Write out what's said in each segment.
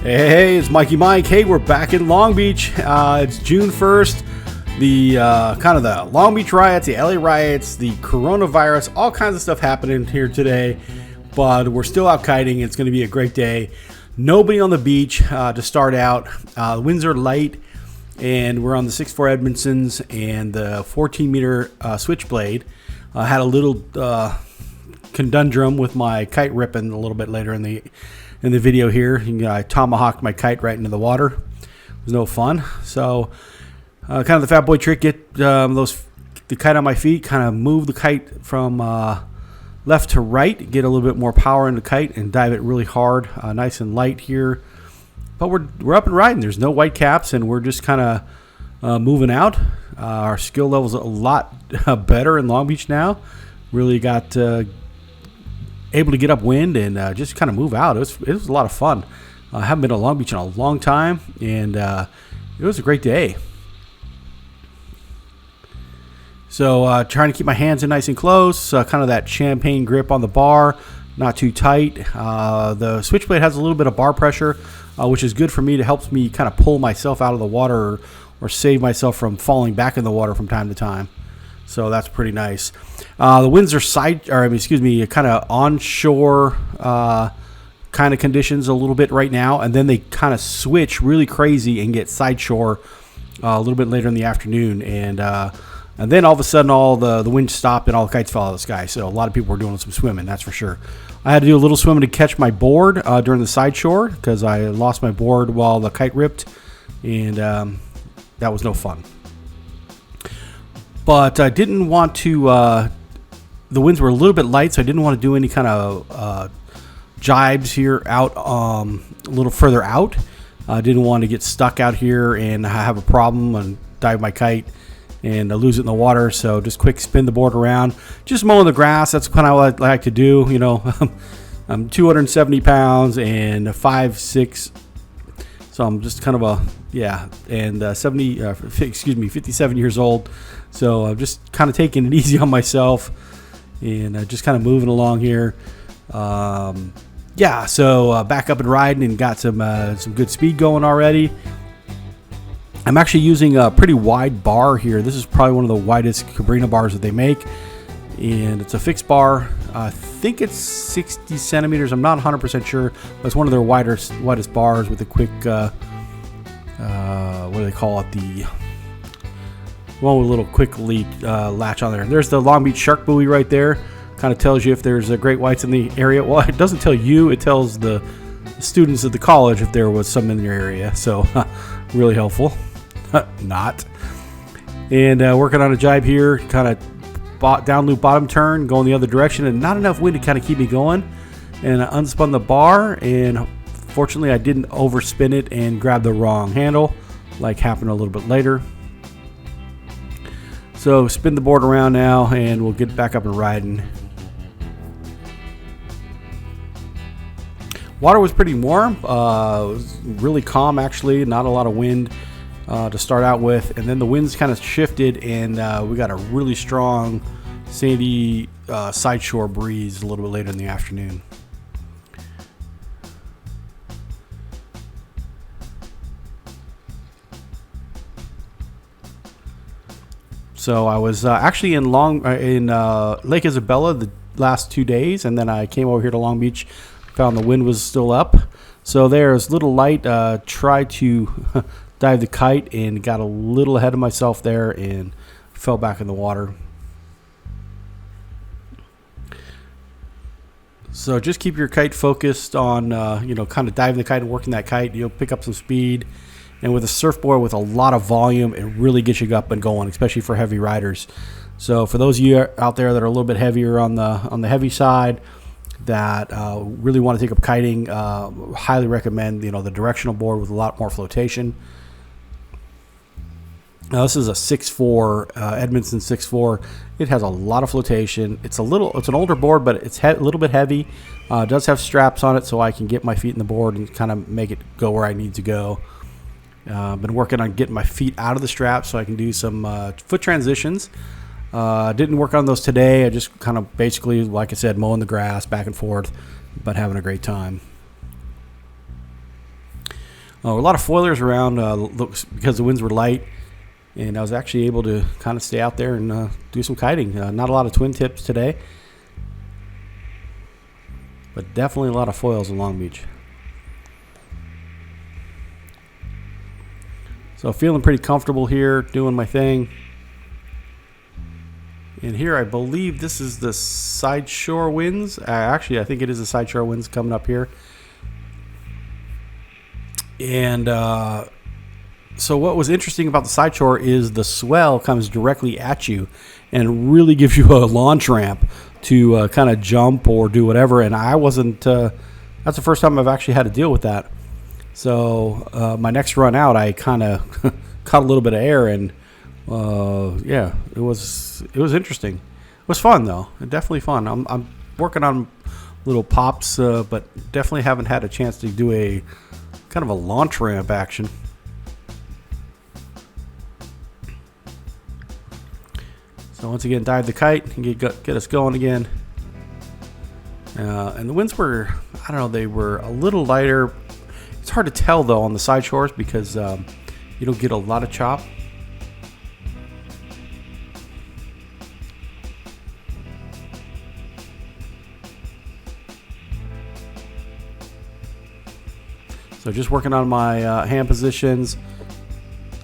Hey, it's Mikey Mike. Hey, we're back in Long Beach. It's June 1st. The kind of the Long Beach riots, the LA riots, the coronavirus, all kinds of stuff happening here today. But we're still out kiting. It's going to be a great day. Nobody on the beach to start out. The winds are light, and we're on the 6'4" Amundsen's and the 14-meter Switchblade. I had a little conundrum with my kite ripping a little bit later in the video here. I tomahawked my kite right into the water. It was no fun. So kind of the fat boy trick, get the kite on my feet, kind of move the kite from left to right, get a little bit more power in the kite and dive it really hard, nice and light here. But we're up and riding. There's no white caps, and we're just kind of moving out. Our skill level's a lot better in Long Beach now. Really got able to get upwind and just kind of move out. It was a lot of fun. I haven't been to Long Beach in a long time, and it was a great day. So trying to keep my hands in nice and close, kind of that champagne grip on the bar, not too tight. The Switchblade has a little bit of bar pressure, which is good for me. It helps me kind of pull myself out of the water or save myself from falling back in the water from time to time. So that's pretty nice. The winds are kind of onshore kind of conditions a little bit right now, and then they kind of switch really crazy and get sideshore a little bit later in the afternoon, and then all of a sudden all the wind stopped and all the kites fell out of the sky. So a lot of people were doing some swimming, that's for sure. I had to do a little swimming to catch my board during the sideshore because I lost my board while the kite ripped, and that was no fun. But I didn't want to, the winds were a little bit light, so I didn't want to do any kind of jibes here out a little further out. I didn't want to get stuck out here and have a problem and dive my kite and lose it in the water. So just quick spin the board around, just mowing the grass. That's kind of what I like to do. You know, I'm 270 pounds and 5'6". So I'm just kind of 57 years old. So I'm just kind of taking it easy on myself and just kind of moving along here. So back up and riding and got some good speed going already. I'm actually using a pretty wide bar here. This is probably one of the widest Cabrinha bars that they make, and it's a fixed bar. I think it's 60 centimeters. I'm not 100% sure, but it's one of their widest bars with a quick, what do they call it? The one with a little quick latch on there. There's the Long Beach shark buoy right there. Kind of tells you if there's great whites in the area. Well, it doesn't tell you. It tells the students at the college if there was some in your area. So really helpful. Not. And working on a gybe here, kind of down loop bottom turn, going the other direction, and not enough wind to kind of keep me going. And I unspun the bar, and fortunately I didn't overspin it and grab the wrong handle like happened a little bit later. So spin the board around now, and we'll get back up and riding. Water was pretty warm. It was really calm, actually. Not a lot of wind to start out with. And then the winds kind of shifted, and we got a really strong sandy sideshore breeze a little bit later in the afternoon. So I was actually in Lake Isabella the last 2 days, and then I came over here to Long Beach, found the wind was still up. So there's little light, tried to dive the kite and got a little ahead of myself there and fell back in the water. So just keep your kite focused on, kind of diving the kite and working that kite. You'll pick up some speed. And with a surfboard with a lot of volume, it really gets you up and going, especially for heavy riders. So for those of you out there that are a little bit heavier on the heavy side, that really want to take up kiting, highly recommend the directional board with a lot more flotation. Now this is a 6'4", Amundson 6'4". It has a lot of flotation. It's an older board, but it's a little bit heavy. It does have straps on it, so I can get my feet in the board and kind of make it go where I need to go. Been working on getting my feet out of the straps so I can do some foot transitions. Didn't work on those today. I just kind of basically, like I said, mowing the grass back and forth, but having a great time. A lot of foilers around because the winds were light, and I was actually able to kind of stay out there and do some kiting. Not a lot of twin tips today, but definitely a lot of foils in Long Beach. So feeling pretty comfortable here, doing my thing. And here I believe this is the Sideshore winds. Actually, I think it is the Sideshore winds coming up here. And so what was interesting about the Sideshore is the swell comes directly at you and really gives you a launch ramp to kind of jump or do whatever. And I wasn't, that's the first time I've actually had to deal with that. So my next run out, I kind of caught a little bit of air, and yeah, it was interesting. It was fun though, definitely fun. I'm working on little pops, but definitely haven't had a chance to do a kind of a launch ramp action. So once again, dive the kite and get us going again. And the winds were, I don't know, they were a little lighter. It's hard to tell though on the side shores because you don't get a lot of chop. So just working on my hand positions,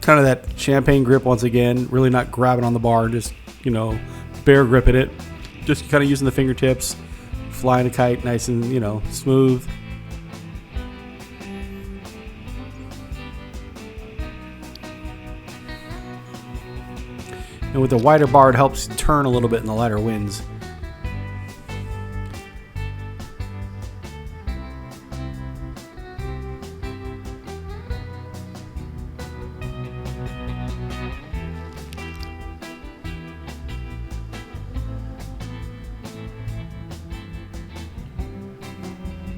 kind of that champagne grip once again, really not grabbing on the bar, just, you know, bear gripping it, just kind of using the fingertips, flying a kite nice and, you know, smooth. And with the wider bar, it helps turn a little bit in the lighter winds.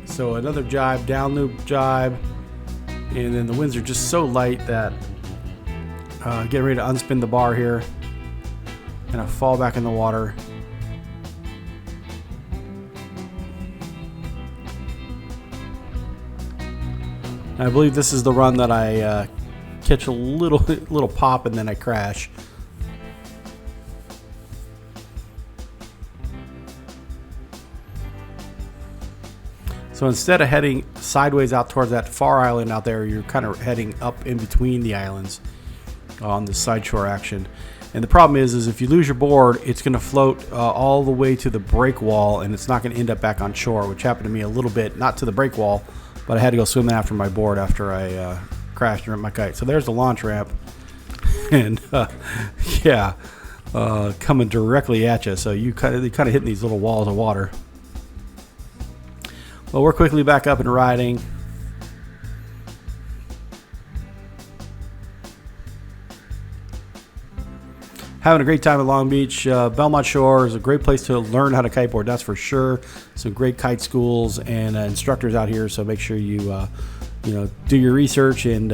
So another jibe, down loop jibe, and then the winds are just so light that getting ready to unspin the bar here, and I fall back in the water. And I believe this is the run that I catch a little pop and then I crash. So instead of heading sideways out towards that far island out there, you're kind of heading up in between the islands on the sideshore action. And the problem is if you lose your board, it's going to float all the way to the break wall, and it's not going to end up back on shore, which happened to me a little bit, not to the break wall, but I had to go swimming after my board after I crashed and ripped my kite. So there's the launch ramp, and yeah, coming directly at you. So you kind of hitting these little walls of water. Well, we're quickly back up and riding. Having a great time at Long Beach. Belmont Shore is a great place to learn how to kiteboard, that's for sure. Some great kite schools and instructors out here, so make sure you do your research and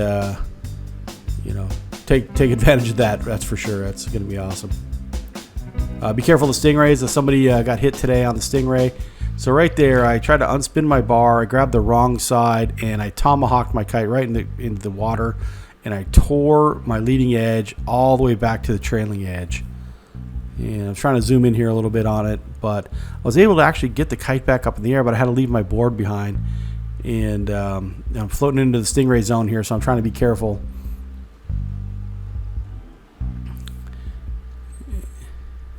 take advantage of that. That's for sure. That's going to be awesome. Be careful of the stingrays. Somebody got hit today on the stingray. So right there, I tried to unspin my bar. I grabbed the wrong side, and I tomahawked my kite right into the water, and I tore my leading edge all the way back to the trailing edge. And I'm trying to zoom in here a little bit on it, but I was able to actually get the kite back up in the air, but I had to leave my board behind. And I'm floating into the stingray zone here, so I'm trying to be careful.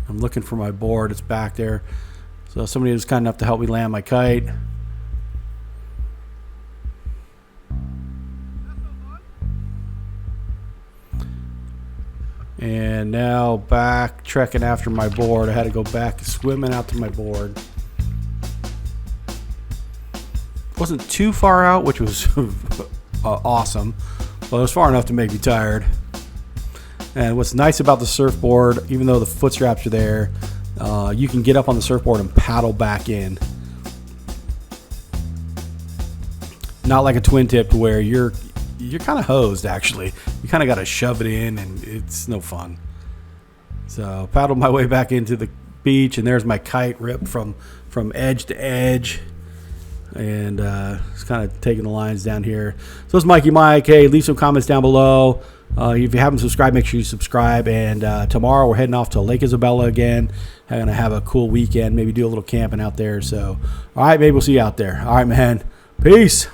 I'm looking for my board. It's back there. So somebody was kind enough to help me land my kite. And now back trekking after my board. I had to go back swimming out to my board. Wasn't too far out, which was awesome, but it was far enough to make me tired. And what's nice about the surfboard, even though the foot straps are there, you can get up on the surfboard and paddle back in. Not like a twin tip where you're kind of hosed, actually. You kind of got to shove it in, and it's no fun. So paddled my way back into the beach, and there's my kite ripped from edge to edge. and it's kind of taking the lines down here. So it's Mikey Mike. Hey, leave some comments down below. If you haven't subscribed, make sure you subscribe. And tomorrow we're heading off to Lake Isabella again. I'm going to have a cool weekend, maybe do a little camping out there. So, all right, maybe we'll see you out there. All right, man. Peace.